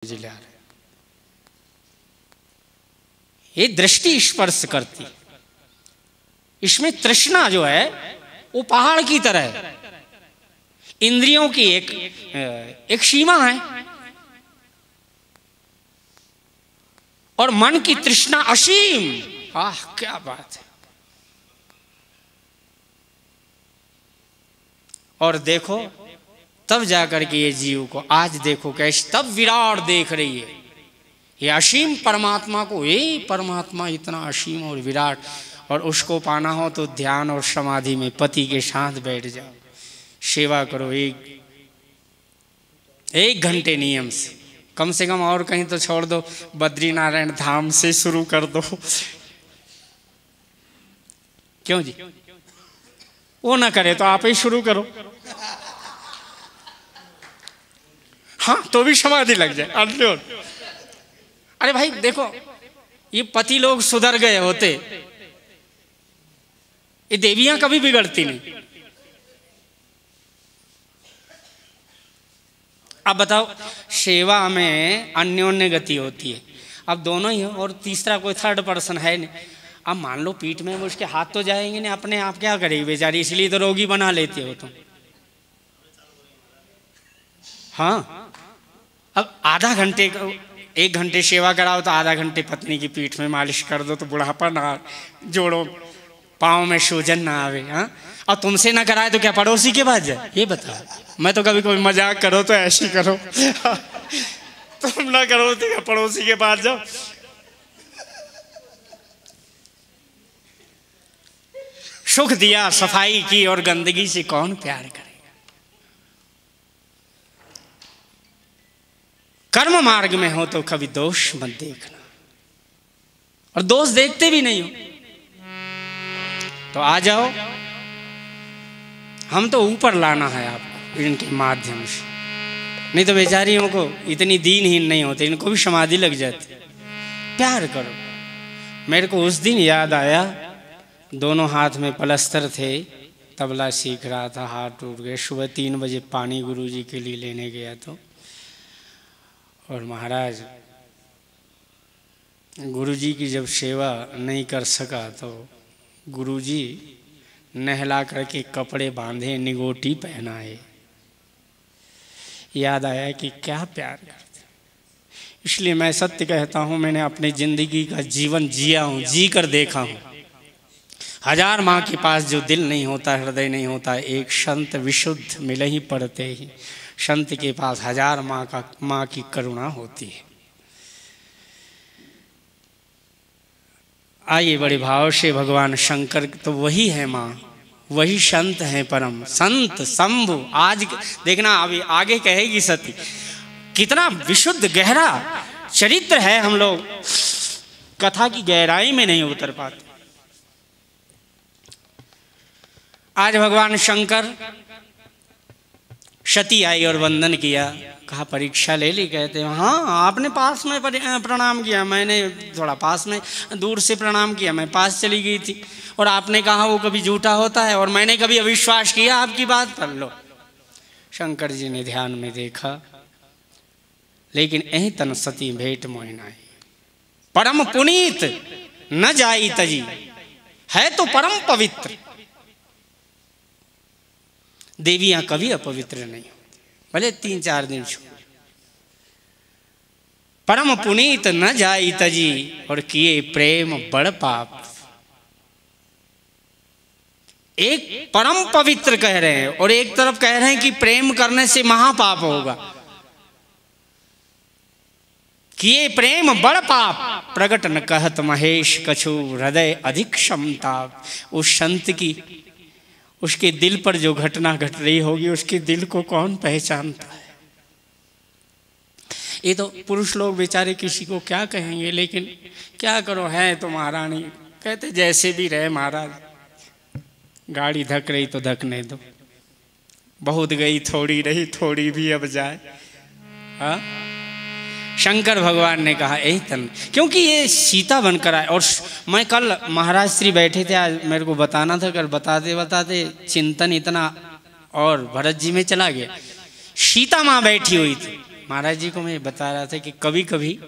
जिले आ रहे, ये दृष्टि स्पर्श करती, इसमें तृष्णा जो है वो पहाड़ की तरह है। इंद्रियों की एक सीमा है और मन की तृष्णा असीम। आह क्या बात है। और देखो तब जाकर के ये जीव को आज देखो कैसे, तब विराट देख रही है ये असीम परमात्मा को। ये परमात्मा इतना असीम और विराट, और उसको पाना हो तो ध्यान और समाधि में पति के साथ बैठ जाओ, सेवा करो एक घंटे नियम से कम और कहीं तो छोड़ दो, बद्रीनारायण धाम से शुरू कर दो। क्यों जी, वो ना करे तो आप ही शुरू करो। हाँ तो भी समाधि लग जाए। अरे भाई देखो, ये पति लोग सुधर गए होते, ये देवियां कभी बिगड़ती नहीं। अब बताओ, सेवा में अन्योन्य गति होती है, अब दोनों ही हो और तीसरा कोई थर्ड पर्सन है नहीं। अब मान लो पीठ में उसके हाथ तो जाएंगे नहीं, अपने आप क्या करेगी बेचारी, इसलिए तो रोगी बना लेते हो तुम। हाँ अब आधा घंटे, 1 घंटे सेवा कराओ तो आधा घंटे पत्नी की पीठ में मालिश कर दो तो बुढ़ापा ना, जोड़ो पाँव में सूजन ना आवे। हाँ और तुमसे ना कराए तो क्या पड़ोसी के पास जाए? ये बताओ। मैं तो कभी कोई मजाक करो तो ऐसे करो, तुम ना करो तो क्या पड़ोसी के पास जाओ। सुख दिया, सफाई की, और गंदगी से कौन प्यार करेगा। कर्म मार्ग में हो तो कभी दोष मत देखना, और दोष देखते भी नहीं हो तो आ जाओ, हम तो ऊपर लाना है आपको इनके माध्यम से। नहीं तो बेचारियों को इतनी दीनहीन नहीं होते, इनको भी समाधि लग जाती। प्यार करो। मेरे को उस दिन याद आया, दोनों हाथ में प्लास्टर थे, तबला सीख रहा था, हाथ टूट गए। सुबह 3 बजे पानी गुरुजी के लिए लेने गया तो, और महाराज गुरुजी की जब सेवा नहीं कर सका तो गुरुजी नहला करके कपड़े बांधे, निगोटी पहनाए। याद आया कि क्या प्यार करते। इसलिए मैं सत्य कहता हूँ, मैंने अपनी जिंदगी का जीवन जिया हूँ, जी कर देखा हूँ। 1000 माँ के पास जो दिल नहीं होता, हृदय नहीं होता, एक संत विशुद्ध मिल ही पड़ते ही। संत के पास 1000 माँ की करुणा होती है। आइए बड़े भाव से, भगवान शंकर तो वही है माँ, वही संत है परम संत शंभु। आज देखना अभी आगे कहेगी सती, कितना विशुद्ध गहरा चरित्र है। हम लोग कथा की गहराई में नहीं उतर पाते। आज भगवान शंकर, सती आई और वंदन किया, कहा परीक्षा ले ली। कहते हैं हाँ आपने पास में प्रणाम किया, मैंने थोड़ा पास में दूर से प्रणाम किया, मैं पास चली गई थी, और आपने कहा वो कभी झूठा होता है, और मैंने कभी अविश्वास किया आपकी बात पर। लो शंकर जी ने ध्यान में देखा, लेकिन यही तन सती भेंट मोहिनाई, परम पुनीत न जाई तजी, है तो परम पवित्र। देवियां कभी अपवित्र नहीं होती, भले 3-4 दिन छो। परम पुनीत न जाई तजी, और किए प्रेम बड़ पाप। एक परम पवित्र कह रहे हैं और एक तरफ कह रहे हैं कि प्रेम करने से महापाप होगा। किए प्रेम बड़ पाप, प्रगट न कहत महेश कछु, हृदय अधिक क्षमता। उस संत की, उसके दिल पर जो घटना घट रही होगी, उसके दिल को कौन पहचानता है। ये तो पुरुष लोग बेचारे किसी को क्या कहेंगे, लेकिन क्या करो, है तो महारानी। कहते जैसे भी रहे महाराज, गाड़ी धक रही तो धकने दो, बहुत गई थोड़ी रही, थोड़ी भी अब जाए। हाँ शंकर भगवान ने कहा यही तन, क्योंकि ये सीता बनकर आए। और मैं कल, महाराज श्री बैठे थे, आज मेरे को बताना था, कल बताते बताते चिंतन इतना और भरत जी में चला गया। सीता माँ बैठी हुई थी, महाराज जी को मैं बता रहा था कि कभी कभी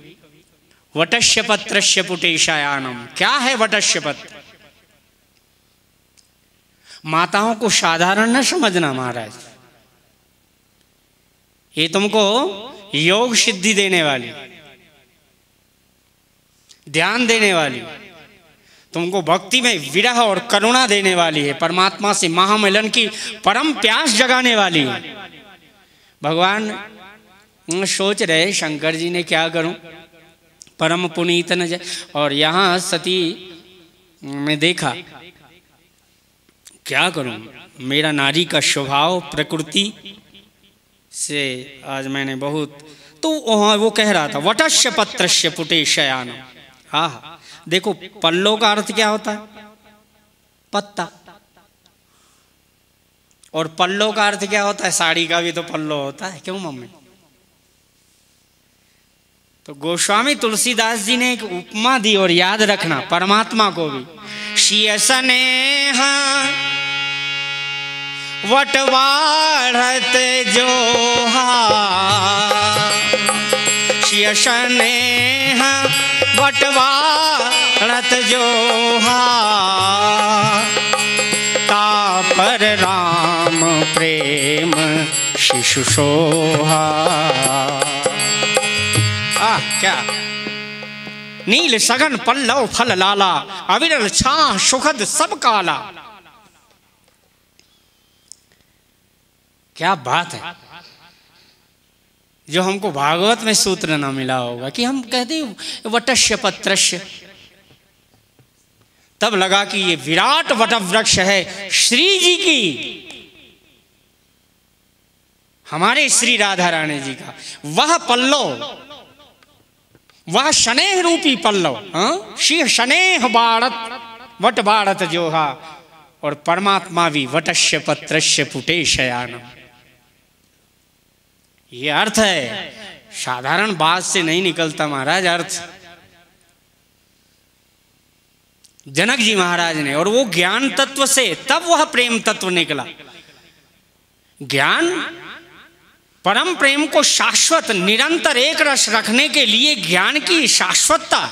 वटस्य पत्रस्य पुटेशायानम, क्या है वटस्य पत्र? माताओं को साधारण न समझना महाराज, ये तुमको योग सिद्धि देने वाली, ध्यान देने वाली, तुमको भक्ति में विरह और करुणा देने वाली है, परमात्मा से महामिलन की परम प्यास जगाने वाली है। भगवान सोच रहे शंकर जी ने क्या करूं, परम पुनीत न जाए। और यहाँ सती में देखा क्या करूं, मेरा नारी का स्वभाव प्रकृति से आज मैंने बहुत, तो वो कह रहा था वटस्य पत्रस्य पुटेशयानम। हाँ देखो पल्लो का अर्थ क्या होता है? पत्ता। और पल्लो का अर्थ क्या होता है? साड़ी का भी तो पल्लो होता है, क्यों मम्मी? तो गोस्वामी तुलसीदास जी ने एक उपमा दी, और याद रखना परमात्मा को भी, शीयसनेह वटवाढ़त जोहा, शीयसनेह वटवाढ़त जोहा, तापर राम प्रेम शिशु सोहा। क्या नील सगन पल्लव फल लाला, अविरल छाह सुखद सब काला। क्या बात है, जो हमको भागवत में सूत्र ना मिला होगा कि हम कहते हैं वटस्य पत्रस्य, तब लगा कि ये विराट वट वृक्ष है श्री जी की, हमारे श्री राधा रानी जी का वह पल्लव, वह शनेह रूपी पल्लव, श्री शनेह बाड़त वट बाड़त जोहा। और परमात्मा भी वटस्य पत्रस्य पुटेशयानम, ये अर्थ है, साधारण बात से नहीं निकलता महाराज अर्थ। जनक जी महाराज ने, और वो ज्ञान तत्व से तब वह प्रेम तत्व निकला। ज्ञान परम प्रेम को शाश्वत निरंतर एक रस रखने के लिए ज्ञान की शाश्वतता,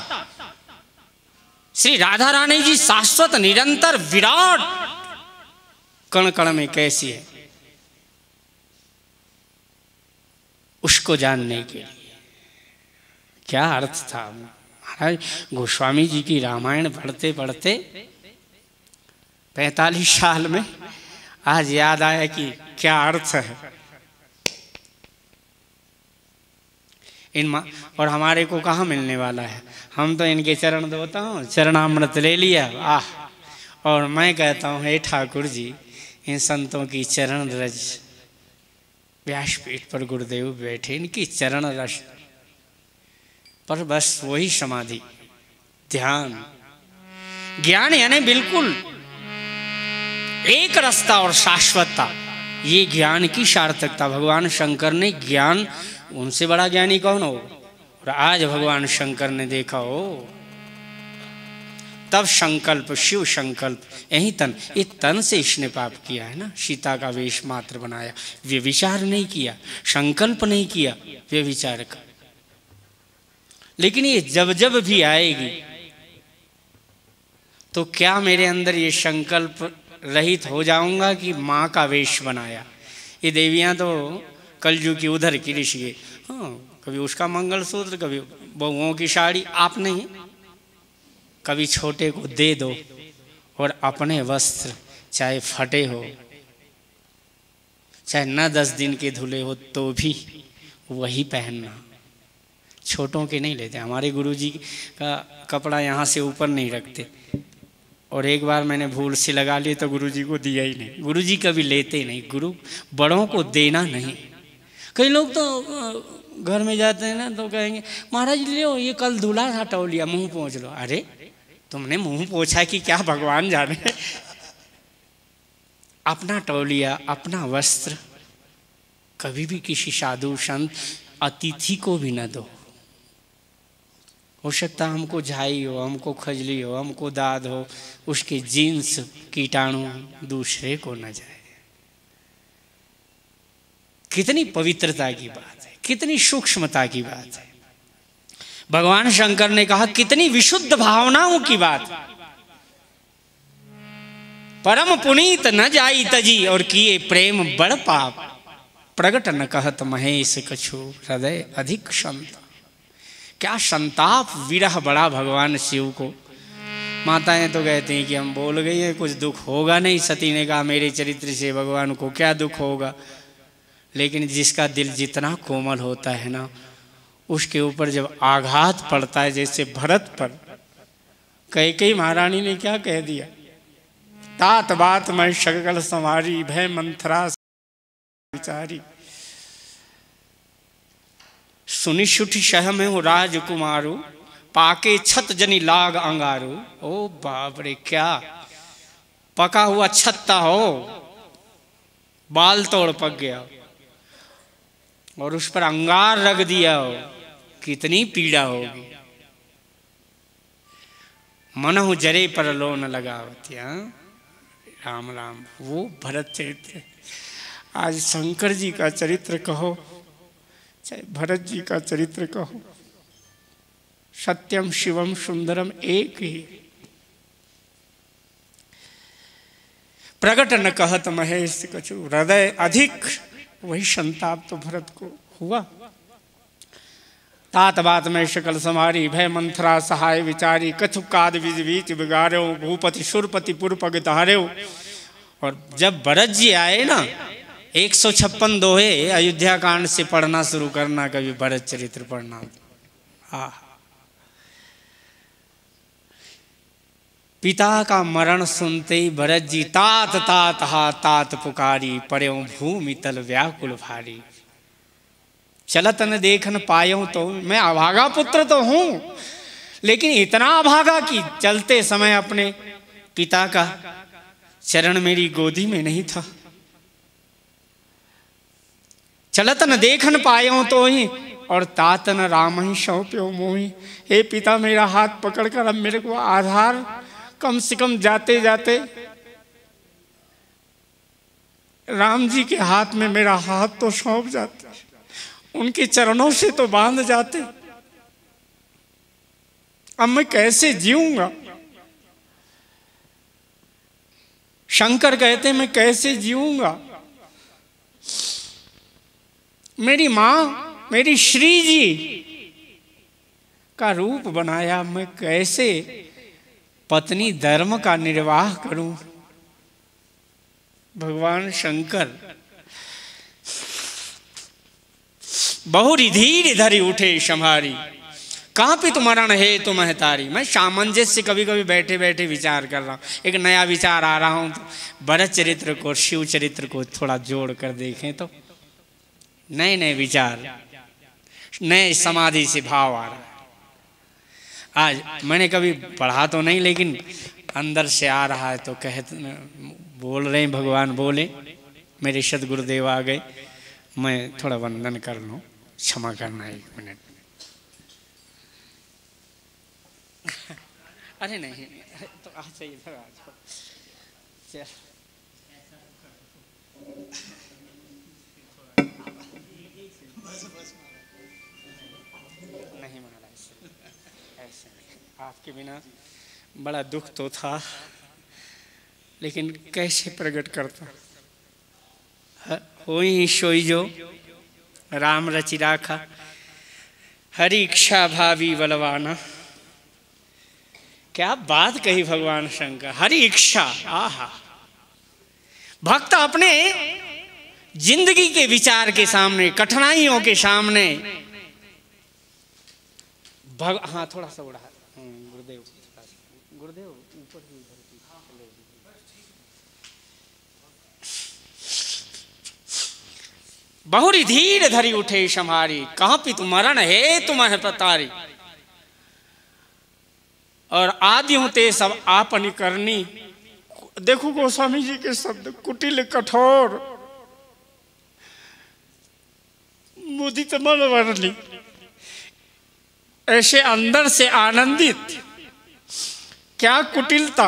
श्री राधा रानी जी शाश्वत निरंतर विराट कण कण में कैसी है, उसको जानने के लिए क्या अर्थ था। महाराज गोस्वामी जी की रामायण पढ़ते पढ़ते 45 साल में आज याद आया कि क्या अर्थ है और हमारे को कहाँ मिलने वाला है। हम तो इनके चरण धोता हूँ, चरणामृत ले लिया, आह, और मैं कहता हूँ हे ठाकुर जी, इन संतों की चरण रज, व्यासपीठ पर गुरुदेव बैठे, इनकी चरण रज पर बस वही समाधि, ध्यान, ज्ञान यानी बिल्कुल एक रास्ता और शाश्वतता, ये ज्ञान की सार्थकता। भगवान शंकर ने ज्ञान, उनसे बड़ा ज्ञानी कौन हो? और आज भगवान शंकर ने देखा हो, तब संकल्प, शिव संकल्प, यही तन, ये तन से इसने पाप किया है ना, सीता का वेश मात्र बनाया, वे विचार नहीं किया, संकल्प नहीं किया वे विचार का। लेकिन ये जब जब भी आएगी तो क्या मेरे अंदर ये संकल्प रहित हो जाऊंगा कि माँ का वेश बनाया। ये देवियां तो कलयुग की उधर की ऋषि, हाँ, कभी उसका मंगलसूत्र, कभी बहुओं की साड़ी, आप नहीं, कभी छोटे को दे दो और अपने वस्त्र चाहे फटे हो, चाहे न 10 दिन के धुले हो, तो भी वही पहनना। छोटों के नहीं लेते, हमारे गुरुजी का कपड़ा यहाँ से ऊपर नहीं रखते, और एक बार मैंने भूल से लगा लिया तो गुरुजी को दिया ही नहीं। गुरुजी कभी लेते नहीं, गुरु बड़ों को देना नहीं। कई लोग तो घर में जाते हैं ना तो कहेंगे महाराज लियो ये कल धुला था टौलिया, मुंह पोंछ लो। अरे तुमने मुंह पोछा कि क्या भगवान जाने। अपना टौलिया, अपना वस्त्र कभी भी किसी साधु संत अतिथि को भी न दो। हो सकता हमको झाई हो, हमको खजली हो, हमको दाद हो, उसके जीन्स कीटाणु दूसरे को न जाए। कितनी पवित्रता की बात है, कितनी सूक्ष्मता की बात है। भगवान शंकर ने कहा कितनी विशुद्ध भावनाओं की बात। परम पुनीत न जाई तजी और किए प्रेम बड़ पाप, प्रगट न कहत महेश कछु हृदय अधिक संत। क्या संताप विरह बड़ा भगवान शिव को। माताएं तो कहती हैं कि हम बोल गई हैं, कुछ दुख होगा नहीं। सती ने कहा मेरे चरित्र से भगवान को क्या दुख होगा। लेकिन जिसका दिल जितना कोमल होता है ना, उसके ऊपर जब आघात पड़ता है, जैसे भरत पर कैकेयी महारानी ने क्या कह दिया, तात बात मैं शकल संवारी भय मंथरा विचारी, सुनि सुठी शह में हो राजकुमारू, पाके छत जनी लाग अंगारू। ओ बाप रे, क्या पका हुआ छत्ता हो, बाल तोड़ पक गया और उस पर अंगार रख दिया हो, कितनी पीड़ा होगी। मनहु जरे पर लो न लगावती। राम राम, वो भरत चरित्र। आज शंकर जी का चरित्र कहो चाहे भरत जी का चरित्र कहो, सत्यम शिवम सुंदरम एक ही। प्रगट न कहत महेश कछु हृदय अधिक, वही संताप तो भरत को हुआ। तात बात में शकल समारी भय मंथरा सहाय विचारी, कछु काद बीज बीच बिगाड़ो भूपति सुरपति पुरपग धार्यो। और जब भरत जी आए ना, 156 दोहे अयोध्या कांड से पढ़ना शुरू करना, कभी भरत चरित्र पढ़ना। पिता का मरण सुनते ही भरत जी तात तात हा तात पुकारी, पर्यो भूमि तल व्याकुल भारी। चलत न देख न पायो तो, मैं अभागा पुत्र तो हूं, लेकिन इतना अभागा कि चलते समय अपने पिता का चरण मेरी गोदी में नहीं था। चलत न देख न पायो तो ही, और तात न राम ही सौंप्यो मोही। हे पिता, मेरा हाथ पकड़कर अब मेरे को आधार, कम से कम जाते जाते राम जी के हाथ में मेरा हाथ तो सौंप जाते, उनके चरणों से तो बांध जाते। अब मैं कैसे जीऊंगा। शंकर कहते मैं कैसे जीऊंगा। मेरी मां, मेरी श्री जी का रूप बनाया, मैं कैसे पत्नी धर्म का निर्वाह करूं। भगवान शंकर बहुरी धीर धरी उठे संहारी, कहाँ पे तुम्हारा है तुम महतारी। मैं सामंजस्य से कभी कभी बैठे बैठे विचार कर रहा हूँ, एक नया विचार आ रहा हूँ, तो भरत चरित्र को शिव चरित्र को थोड़ा जोड़ कर देखें तो नए नए विचार, नए समाधि से भाव आ रहा है। आज मैंने कभी पढ़ा तो नहीं, लेकिन अंदर से आ रहा है, तो कहते बोल रहे हैं, भगवान बोले, मेरे सदगुरुदेव आ गए, मैं थोड़ा वंदन कर लूँ, क्षमा करना 1 मिनट। अरे नहीं तो आ चाहिए इधर आ जाओ। नहीं महाराज, ऐसे नहीं, आपके बिना बड़ा दुख तो था, लेकिन कैसे प्रकट करता। होई सोई जो राम रचि राखा, हरि इच्छा भावी बलवाना। क्या बात कही भगवान शंकर, हरि इच्छा। आहा, भक्त अपने जिंदगी के विचार के सामने, कठिनाइयों के सामने हाँ थोड़ा सा उड़ा, गुरुदेव गुरुदेव ऊपर ही बहुरी धीर धरी उठे संहारी, कहाँ पे तुम मरण है तुम्हें पतारी। और आदि होते सब आपनी करनी। देखो गोस्वामी जी के शब्द, कुटिल कठोर मुदित मन वर्णी। ऐसे अंदर से आनंदित, क्या कुटिलता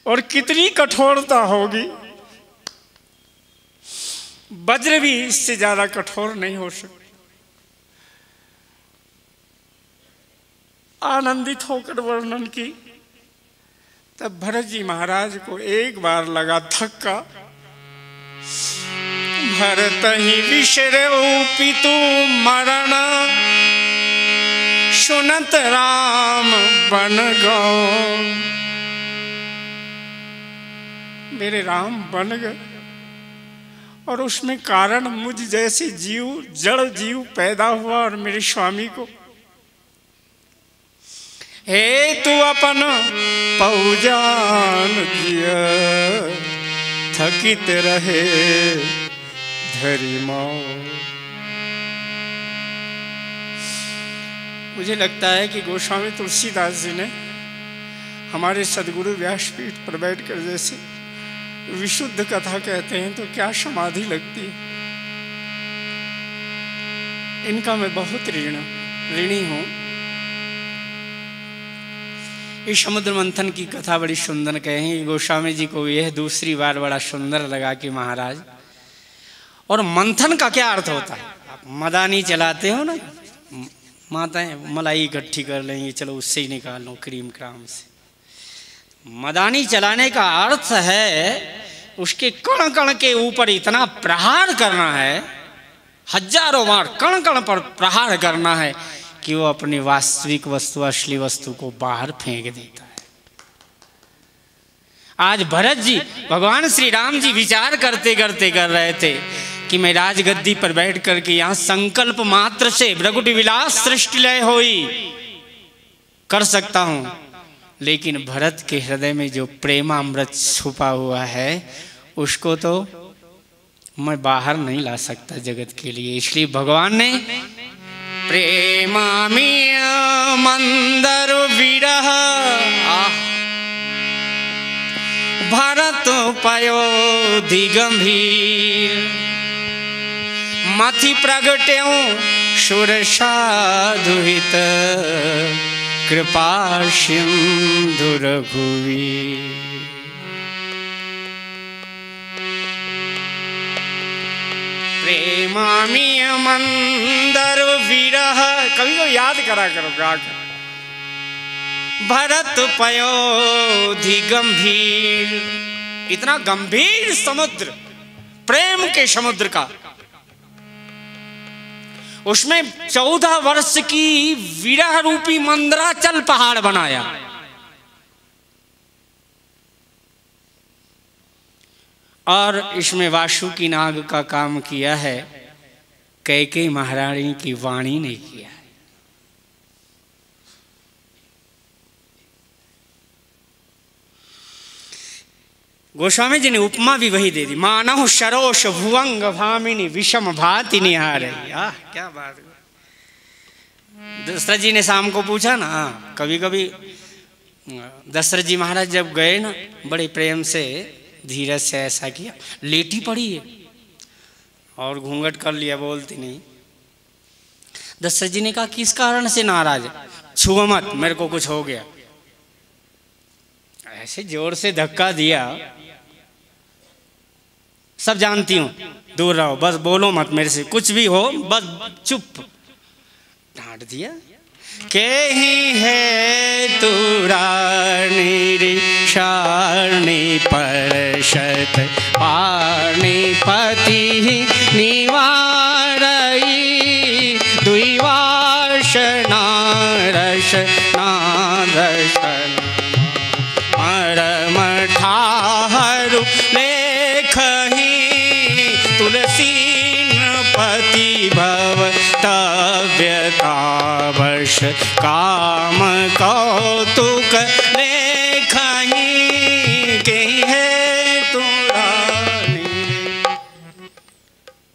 और कितनी कठोरता होगी। वज्र भी इससे ज्यादा कठोर नहीं हो सकता। आनंदित होकर वर्णन की। तब भरत जी महाराज को एक बार लगा धक्का। भरत ही विशरऊ पितु मरण, सुनत राम बन गौ। मेरे राम बन गए और उसमें कारण मुझ जैसे जीव, जड़ जीव पैदा हुआ और मेरे स्वामी को हे तू अपन पौजान दिया, थकित रहे धरी मौ। मुझे लगता है कि गोस्वामी तुलसीदास जी ने हमारे सदगुरु व्यासपीठ पर बैठकर जैसे विशुद्ध कथा कहते हैं तो क्या समाधि लगती है। इनका मैं बहुत ऋणी हूं। इस समुद्र मंथन की कथा बड़ी सुंदर कही। गोस्वामी जी को यह दूसरी बार बड़ा सुंदर लगा कि महाराज, और मंथन का क्या अर्थ होता है? आप मदानी चलाते हो ना, माताएं मलाई इकट्ठी कर लेंगी, चलो उससे ही निकाल लो क्रीम क्राम से। मदानी चलाने का अर्थ है उसके कण कण के ऊपर इतना प्रहार करना है, हजारों बार कण कण पर प्रहार करना है कि वो अपनी वास्तविक वस्तु, असली वस्तु को बाहर फेंक देता है। आज भरत जी, भगवान श्री राम जी विचार करते करते कर रहे थे कि मैं राजगद्दी पर बैठ करके यहाँ संकल्प मात्र से भृगुटि विलास सृष्टि लय होई कर सकता हूँ, लेकिन भरत के हृदय में जो प्रेमामृत छुपा हुआ है उसको तो मैं बाहर नहीं ला सकता जगत के लिए। इसलिए भगवान ने प्रेमामि मंदर विरह भरत पयो दिगंभीर, मथि प्रगट्यो सुरसाधुहित कृपा सिंधु रघुवीर। प्रेमामि मंदर विरह, कभी को याद करा करो गाकर। भरत पयोधि गंभीर, इतना गंभीर समुद्र, प्रेम के समुद्र का, उसमें 14 वर्ष की विरह रूपी मंदराचल पहाड़ बनाया। और इसमें वासुकी नाग का काम किया है, कैकेयी महारानी की वाणी ने किया है। गोस्वामी जी ने उपमा भी वही दे दी। मानव सरोष भुवंग भामिनी विषम भाति निहार। क्या बात। दशरथ जी ने शाम को पूछा ना, कभी कभी दशरथ जी महाराज जब गए ना, बड़े प्रेम से धीरज से ऐसा किया, लेटी पड़ी है और घूंघट कर लिया, बोलती नहीं। दशरथ जी ने कहा किस कारण से नाराज? छुओ मत, मेरे को कुछ हो गया। ऐसे जोर से धक्का दिया, सब जानती हूं, दूर रहो, बस बोलो मत मेरे से, कुछ भी हो बस चुप। डांट दिया। के ही है तू रानी शारणी परशत पाणिपति निवारई, दुईवाश नारश नादर्शन मरम ठाहरु लेखही, तुलसी पति भव तव्यतावश काम कौतुक लेखही, के है तू रानी।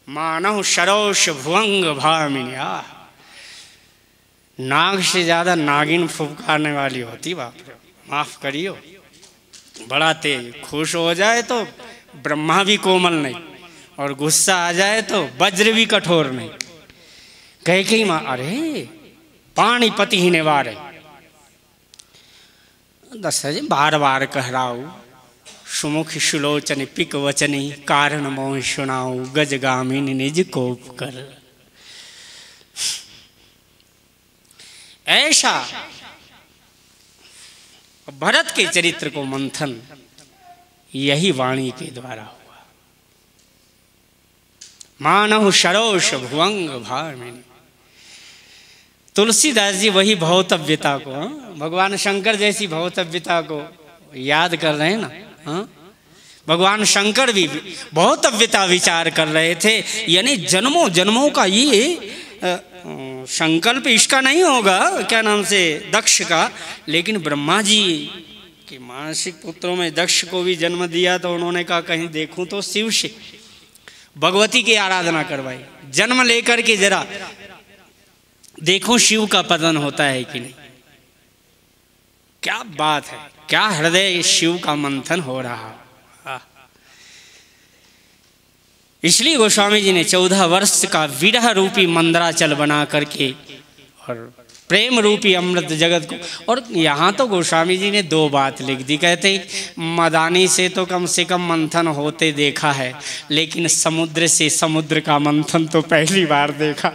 मानव सरोष भुवंग भामिनी। नाग से ज्यादा नागिन फुफकारने वाली होती, बाप रे, माफ करियो। बड़ा तेज, खुश हो जाए तो ब्रह्मा भी कोमल नहीं, और गुस्सा आ जाए तो वज्र भी कठोर नहीं। कैकेयी मां, अरे पाणिपति ही निवारे। दशरथ जी बार बार कह रहा हूं, सुमुख सुलोचन पिक वचनी कारण मोह सुनाओ गजगामिनी निज कोप कर। ऐसा भरत के चरित्र को मंथन यही वाणी के द्वारा हुआ। मानव सरोष भुवंग भामिनी। तुलसीदास जी वही भौतव्यता को, भगवान शंकर जैसी भौतव्यता को याद कर रहे हैं ना। भगवान शंकर भी भौतव्यता विचार कर रहे थे, यानी जन्मों जन्मों का ये संकल्प इसका नहीं होगा, क्या नाम से, दक्ष का, लेकिन ब्रह्मा जी के मानसिक पुत्रों में दक्ष को भी जन्म दिया तो उन्होंने कहा कहीं देखूं तो शिव से भगवती की आराधना करवाई, जन्म लेकर के जरा देखूं शिव का पतन होता है कि नहीं। क्या बात है, क्या हृदय शिव का मंथन हो रहा। इसलिए गोस्वामी जी ने 14 वर्ष का विरह रूपी मंदराचल बना करके और प्रेम रूपी अमृत जगत को, और यहाँ तो गोस्वामी जी ने 2 बात लिख दी, कहते मदानी से तो कम से कम मंथन होते देखा है, लेकिन समुद्र से समुद्र का मंथन तो पहली बार देखा।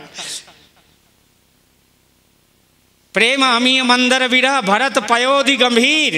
प्रेम अमी मंदर विरह भरत पयोधि गंभीर।